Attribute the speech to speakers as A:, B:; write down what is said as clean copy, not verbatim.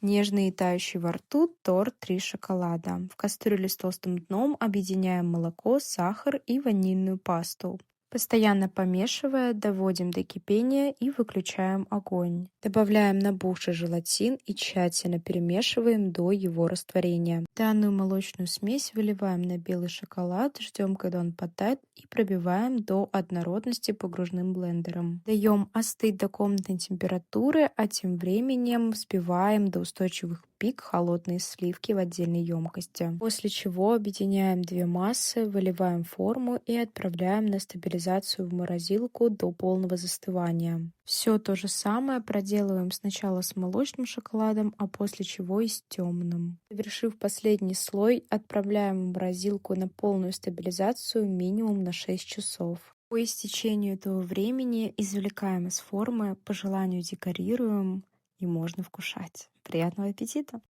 A: Нежный и тающий во рту торт «Три шоколада». В кастрюле с толстым дном объединяем молоко, сахар и ванильную пасту. Постоянно помешивая, доводим до кипения и выключаем огонь. Добавляем набухший желатин и тщательно перемешиваем до его растворения. Данную молочную смесь выливаем на белый шоколад, ждем, когда он подтает, и пробиваем до однородности погружным блендером. Даем остыть до комнатной температуры, а тем временем взбиваем до устойчивых пик холодные сливки в отдельной емкости. После чего объединяем две массы, выливаем форму и отправляем на стабилизацию в морозилку до полного застывания. Все то же самое проделываем сначала с молочным шоколадом, а после чего и с темным. Завершив последний слой, отправляем в морозилку на полную стабилизацию минимум на 6 часов. По истечению этого времени извлекаем из формы, по желанию декорируем и можно вкушать. Приятного аппетита!